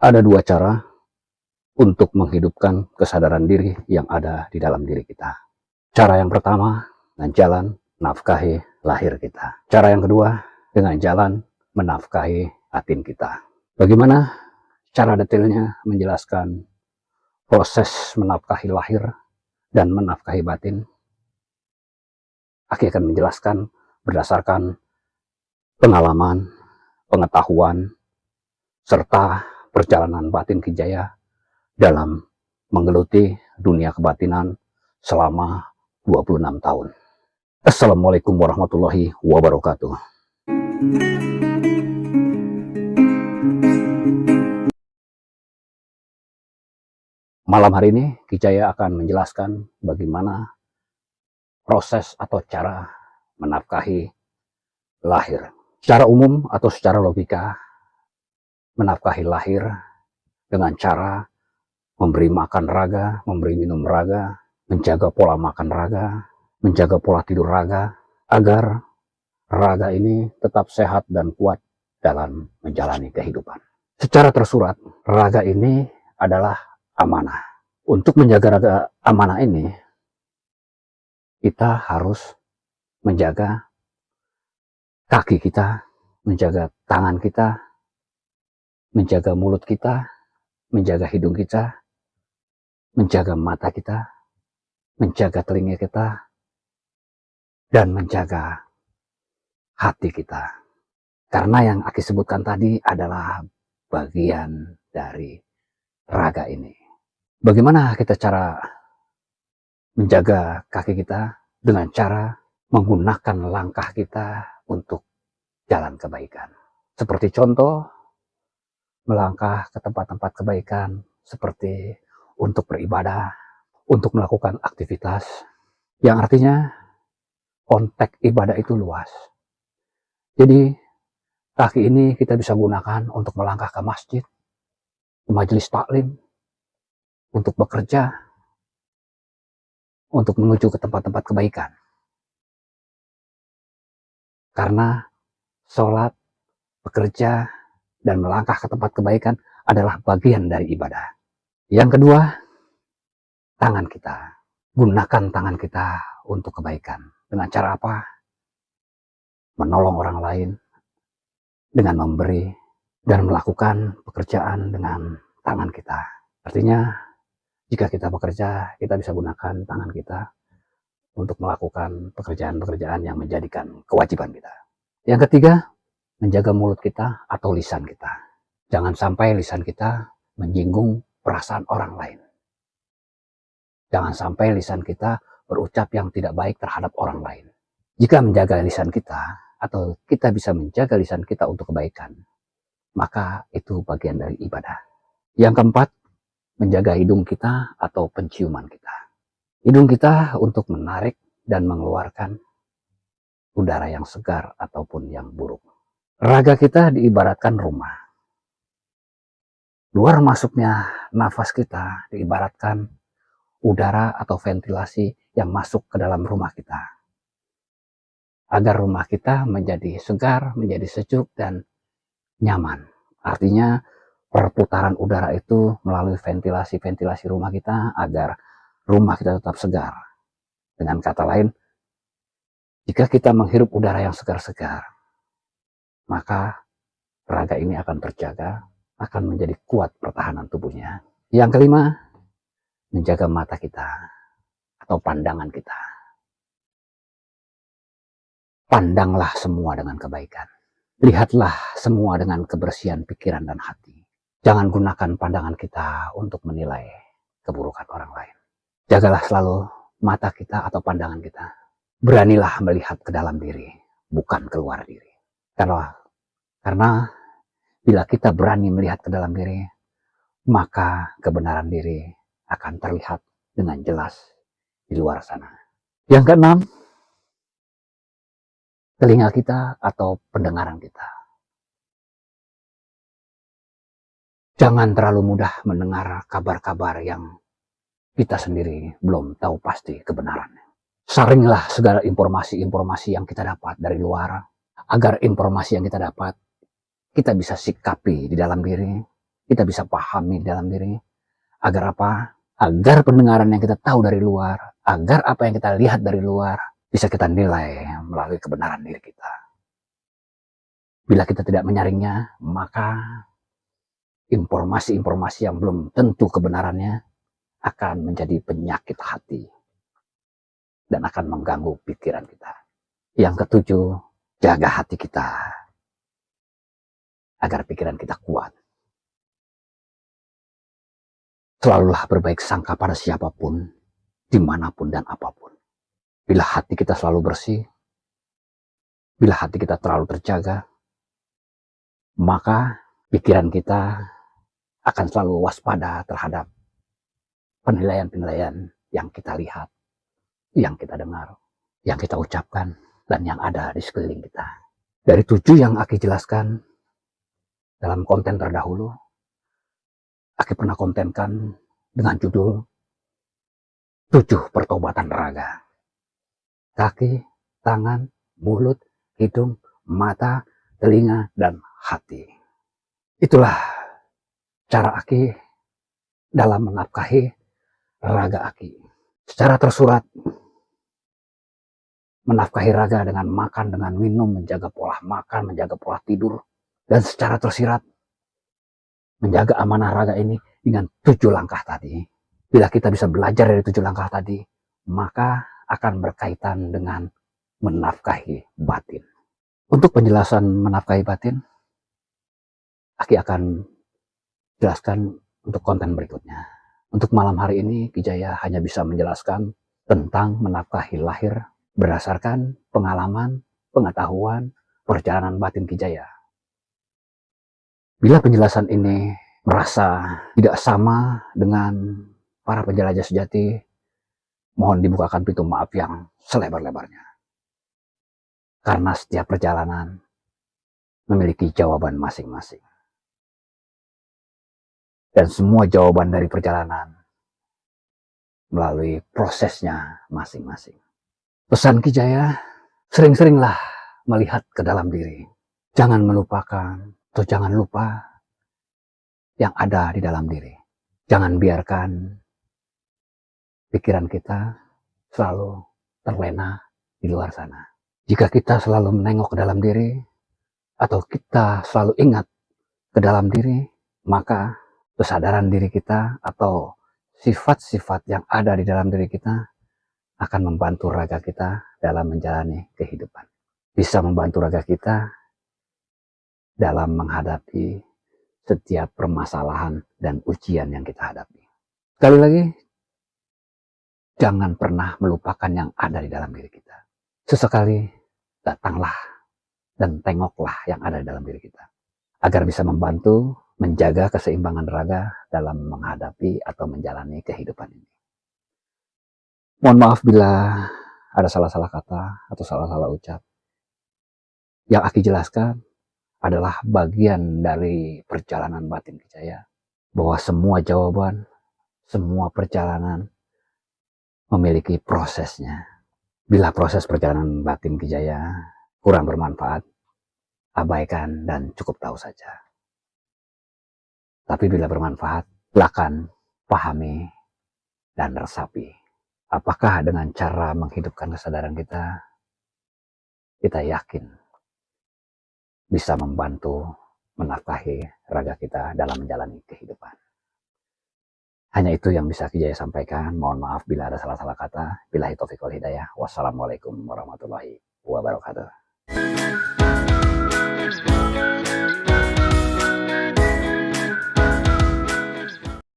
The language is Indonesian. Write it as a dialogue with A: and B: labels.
A: Ada dua cara untuk menghidupkan kesadaran diri yang ada di dalam diri kita. Cara yang pertama, dengan jalan nafkahi lahir kita. Cara yang kedua, dengan jalan menafkahi batin kita. Bagaimana cara detailnya menjelaskan proses menafkahi lahir dan menafkahi batin? Aki akan menjelaskan berdasarkan pengalaman, pengetahuan, serta perjalanan batin Kijaya dalam menggeluti dunia kebatinan selama 26 tahun. Assalamualaikum warahmatullahi wabarakatuh. Malam hari ini Kijaya akan menjelaskan bagaimana proses atau cara menafkahi lahir. Secara umum atau secara logika, menafkahi lahir dengan cara memberi makan raga, memberi minum raga, menjaga pola makan raga, menjaga pola tidur raga, agar raga ini tetap sehat dan kuat dalam menjalani kehidupan. Secara tersurat, raga ini adalah amanah. Untuk menjaga raga amanah ini, kita harus menjaga kaki kita, menjaga tangan kita, menjaga mulut kita, menjaga hidung kita, menjaga mata kita, menjaga telinga kita, dan menjaga hati kita. Karena yang Aki sebutkan tadi adalah bagian dari raga ini. Bagaimana kita cara menjaga kaki kita? Dengan cara menggunakan langkah kita untuk jalan kebaikan. Seperti contoh, melangkah ke tempat-tempat kebaikan, seperti untuk beribadah, untuk melakukan aktivitas, yang artinya konteks ibadah itu luas. Jadi, kaki ini kita bisa gunakan untuk melangkah ke masjid, ke majelis taklim, untuk bekerja, untuk menuju ke tempat-tempat kebaikan. Karena sholat, bekerja, dan melangkah ke tempat kebaikan adalah bagian dari ibadah. Yang kedua, tangan kita. Gunakan tangan kita untuk kebaikan. Dengan cara apa? Menolong orang lain dengan memberi dan melakukan pekerjaan dengan tangan kita. Artinya, jika kita bekerja, kita bisa gunakan tangan kita untuk melakukan pekerjaan-pekerjaan yang menjadikan kewajiban kita. Yang ketiga, menjaga mulut kita atau lisan kita. Jangan sampai lisan kita menyinggung perasaan orang lain. Jangan sampai lisan kita berucap yang tidak baik terhadap orang lain. Jika menjaga lisan kita, atau kita bisa menjaga lisan kita untuk kebaikan, maka itu bagian dari ibadah. Yang keempat, menjaga hidung kita atau penciuman kita. Hidung kita untuk menarik dan mengeluarkan udara yang segar ataupun yang buruk. Raga kita diibaratkan rumah. Luar masuknya nafas kita diibaratkan udara atau ventilasi yang masuk ke dalam rumah kita. Agar rumah kita menjadi segar, menjadi sejuk, dan nyaman. Artinya perputaran udara itu melalui ventilasi-ventilasi rumah kita agar rumah kita tetap segar. Dengan kata lain, jika kita menghirup udara yang segar-segar, maka raga ini akan terjaga, akan menjadi kuat pertahanan tubuhnya. Yang kelima, menjaga mata kita atau pandangan kita. Pandanglah semua dengan kebaikan. Lihatlah semua dengan kebersihan pikiran dan hati. Jangan gunakan pandangan kita untuk menilai keburukan orang lain. Jagalah selalu mata kita atau pandangan kita. Beranilah melihat ke dalam diri, bukan keluar diri. Karena bila kita berani melihat ke dalam diri, maka kebenaran diri akan terlihat dengan jelas di luar sana. Yang keenam, telinga kita atau pendengaran kita. Jangan terlalu mudah mendengar kabar-kabar yang kita sendiri belum tahu pasti kebenarannya. Saringlah segala informasi-informasi yang kita dapat dari luar, agar informasi yang kita dapat, kita bisa sikapi di dalam diri, kita bisa pahami dalam diri. Agar apa? Agar pendengaran yang kita tahu dari luar, agar apa yang kita lihat dari luar, bisa kita nilai melalui kebenaran diri kita. Bila kita tidak menyaringnya, maka informasi-informasi yang belum tentu kebenarannya akan menjadi penyakit hati dan akan mengganggu pikiran kita. Yang ketujuh, jaga hati kita agar pikiran kita kuat. Selalulah berbaik sangka pada siapapun, dimanapun dan apapun. Bila hati kita selalu bersih, bila hati kita terlalu terjaga, maka pikiran kita akan selalu waspada terhadap penilaian-penilaian yang kita lihat, yang kita dengar, yang kita ucapkan, dan yang ada di sekeliling kita. Dari 7 yang Aki jelaskan dalam konten terdahulu, Aki pernah kontenkan dengan judul 7 pertobatan raga. Kaki, tangan, mulut, hidung, mata, telinga, dan hati. Itulah cara Aki dalam menafkahi raga Aki. Secara tersurat, menafkahi raga dengan makan, dengan minum, menjaga pola makan, menjaga pola tidur. Dan secara tersirat, menjaga amanah raga ini dengan 7 langkah tadi. Bila kita bisa belajar dari 7 langkah tadi, maka akan berkaitan dengan menafkahi batin. Untuk penjelasan menafkahi batin, Aki akan jelaskan untuk konten berikutnya. Untuk malam hari ini, Kijaya hanya bisa menjelaskan tentang menafkahi lahir berdasarkan pengalaman, pengetahuan, perjalanan batin Kijaya. Bila penjelasan ini merasa tidak sama dengan para penjelajah sejati, mohon dibukakan pintu maaf yang selebar-lebarnya. Karena setiap perjalanan memiliki jawaban masing-masing. Dan semua jawaban dari perjalanan melalui prosesnya masing-masing. Pesan Kijaya, sering-seringlah melihat ke dalam diri. Jangan melupakan atau jangan lupa yang ada di dalam diri. Jangan biarkan pikiran kita selalu terlena di luar sana. Jika kita selalu menengok ke dalam diri, atau kita selalu ingat ke dalam diri, maka kesadaran diri kita atau sifat-sifat yang ada di dalam diri kita akan membantu raga kita dalam menjalani kehidupan. Bisa membantu raga kita dalam menghadapi setiap permasalahan dan ujian yang kita hadapi. Sekali lagi, jangan pernah melupakan yang ada di dalam diri kita. Sesekali datanglah dan tengoklah yang ada di dalam diri kita, agar bisa membantu menjaga keseimbangan raga dalam menghadapi atau menjalani kehidupan ini. Mohon maaf bila ada salah-salah kata atau salah-salah ucap. Yang Aki jelaskan adalah bagian dari perjalanan batin Kijaya, bahwa semua jawaban, semua perjalanan memiliki prosesnya. Bila proses perjalanan batin Kijaya kurang bermanfaat, abaikan dan cukup tahu saja. Tapi bila bermanfaat, silakan pahami dan resapi. Apakah dengan cara menghidupkan kesadaran kita, kita yakin bisa membantu menafkahi raga kita dalam menjalani kehidupan. Hanya itu yang bisa Kijaya sampaikan. Mohon maaf bila ada salah-salah kata. Billahi taufiq wal hidayah. Wassalamualaikum warahmatullahi wabarakatuh.